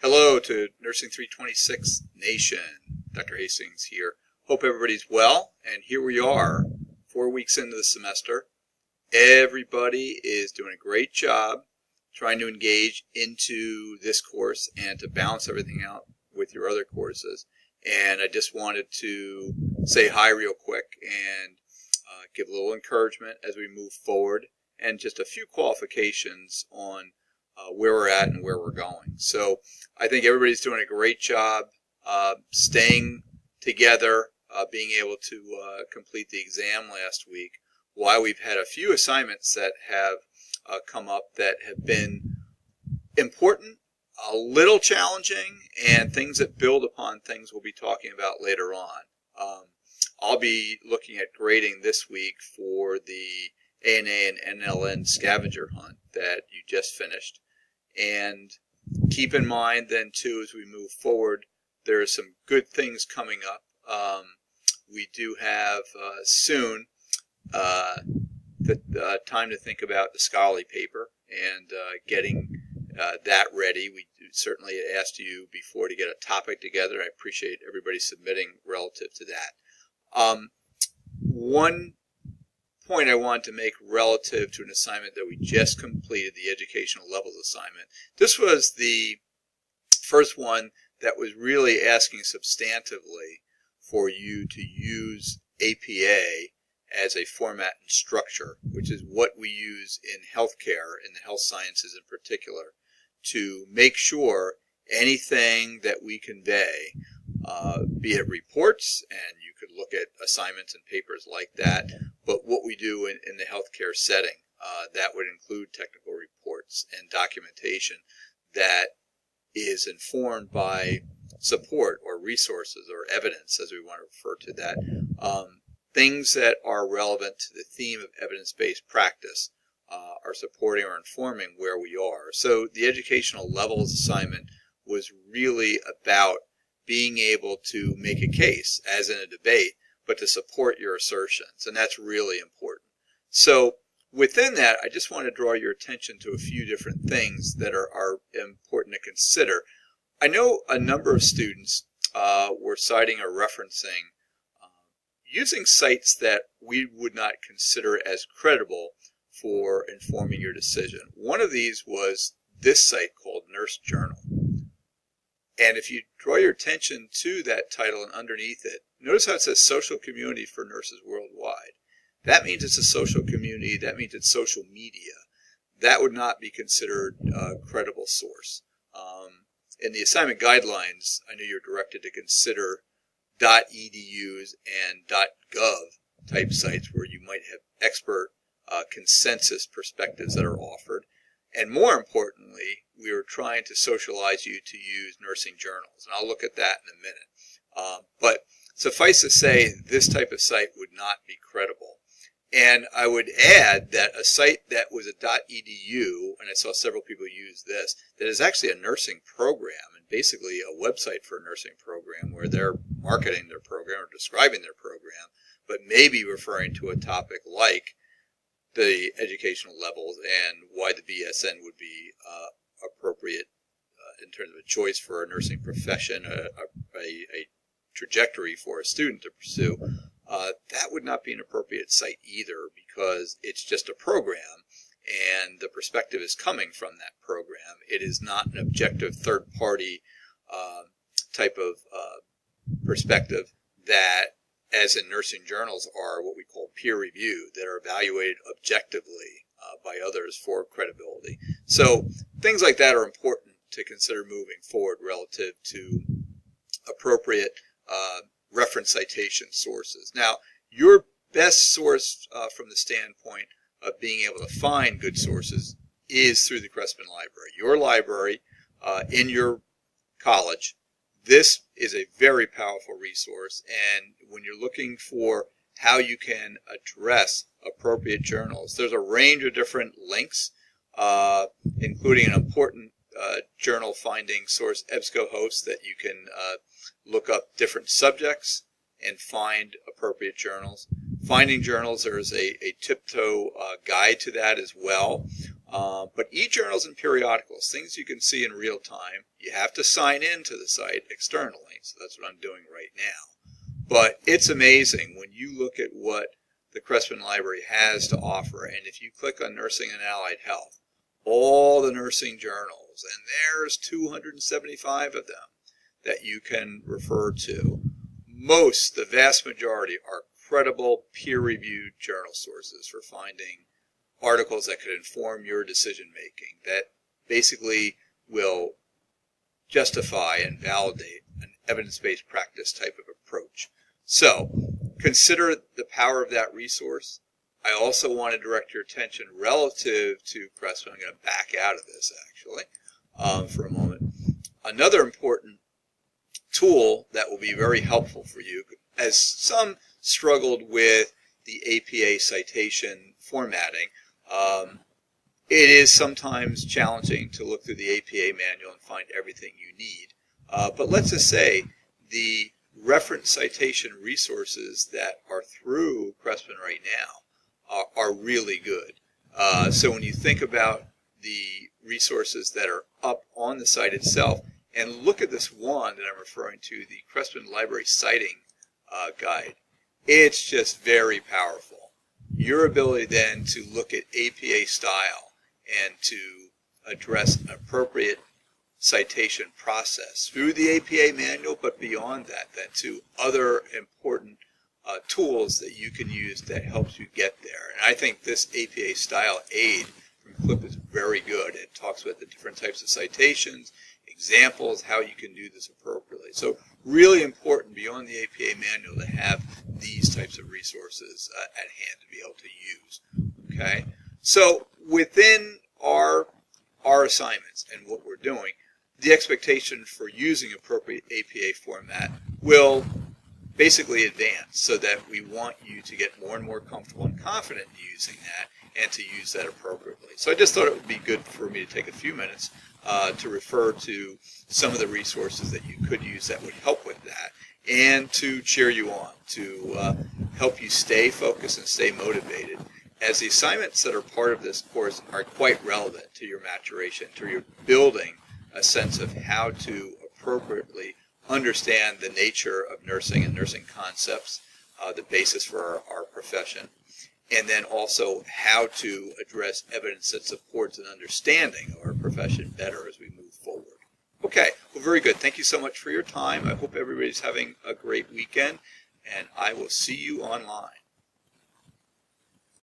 Hello to Nursing 326 Nation. Dr. Hastings here. Hope everybody's well. And here we are, 4 weeks into the semester. Everybody is doing a great job trying to engage into this course and to balance everything out with your other courses. And I just wanted to say hi real quick and give a little encouragement as we move forward and just a few qualifications on where we're at and where we're going. So I think everybody's doing a great job staying together, being able to complete the exam last week, while we've had a few assignments that have come up that have been important, a little challenging, and things that build upon things we'll be talking about later on. I'll be looking at grading this week for the ANA and NLN scavenger hunt that you just finished. And keep in mind then too, as we move forward, there are some good things coming up. We do have soon the time to think about the scholarly paper and getting that ready. We certainly asked you before to get a topic together. I appreciate everybody submitting relative to that. One point I want to make relative to an assignment that we just completed, the educational levels assignment. This was the first one that was really asking substantively for you to use APA as a format and structure, which is what we use in healthcare, in the health sciences in particular, to make sure anything that we convey, be it reports, and you could look at assignments and papers like that, but what we do in the healthcare setting, that would include technical reports and documentation that is informed by support or resources or evidence, as we want to refer to that. Things that are relevant to the theme of evidence-based practice are supporting or informing where we are. So the educational levels assignment was really about being able to make a case, as in a debate, but to support your assertions, and that's really important. So within that, I just want to draw your attention to a few different things that are important to consider. I know a number of students were citing or referencing using sites that we would not consider as credible for informing your decision. One of these was this site called Nurse Journal. And if you draw your attention to that title and underneath it, notice how it says Social Community for Nurses Worldwide. That means it's a social community. That means it's social media. That would not be considered a credible source. In the assignment guidelines, I know you're directed to consider .edus and .gov type sites where you might have expert consensus perspectives that are offered. And more importantly, we are trying to socialize you to use nursing journals. And I'll look at that in a minute. But suffice to say, this type of site would not be credible. And I would add that a site that was a .edu, and I saw several people use this, that is actually a nursing program and basically a website for a nursing program where they're marketing their program or describing their program, but maybe referring to a topic like the educational levels and why the BSN would be appropriate in terms of a choice for a nursing profession, a trajectory for a student to pursue. That would not be an appropriate site either, because it's just a program and the perspective is coming from that program. It is not an objective third-party type of perspective that, as in nursing journals, are what we call peer-reviewed, that are evaluated objectively by others for credibility. So things like that are important to consider moving forward relative to appropriate reference citation sources. Now, your best source from the standpoint of being able to find good sources is through the Crespin Library. Your library in your college. This is a very powerful resource, and when you're looking for how you can address appropriate journals, there's a range of different links, including an important journal finding source, EBSCOhost, that you can look up different subjects and find appropriate journals. Finding journals, there is a tiptoe guide to that as well. But e-journals and periodicals, things you can see in real time, you have to sign in to the site externally. So that's what I'm doing right now. But it's amazing when you look at what the Crespin Library has to offer. And if you click on Nursing and Allied Health, all the nursing journals, and there's 275 of them that you can refer to. The vast majority, are credible, peer-reviewed journal sources for finding articles that could inform your decision-making, that basically will justify and validate an evidence-based practice type of approach. So consider the power of that resource. I also want to direct your attention relative to Crespin. I'm going to back out of this actually for a moment. Another important tool that will be very helpful for you, as some struggled with the APA citation formatting. It is sometimes challenging to look through the APA manual and find everything you need. But let's just say the reference citation resources that are through Crespin right now are really good. So when you think about the resources that are up on the site itself, and look at this one that I'm referring to, the Crespin Library Citing Guide, it's just very powerful. Your ability then to look at APA style and to address an appropriate citation process through the APA manual, but beyond that, then to other important tools that you can use that helps you get there. And I think this APA style aid from CLIP is very good. It talks about the different types of citations, examples, how you can do this appropriately. So really important beyond the APA manual to have these types of resources at hand to be able to use. Okay, so within our assignments and what we're doing, the expectation for using appropriate APA format will basically advance, so that we want you to get more and more comfortable and confident in using that and to use that appropriately. So I just thought it would be good for me to take a few minutes to refer to some of the resources that you could use that would help with that, and to cheer you on, to help you stay focused and stay motivated, as the assignments that are part of this course are quite relevant to your maturation, to your building a sense of how to appropriately understand the nature of nursing and nursing concepts, the basis for our profession, and then also how to address evidence that supports an understanding of our profession better as we move forward. Okay, well, very good. Thank you so much for your time. I hope everybody's having a great weekend, and I will see you online.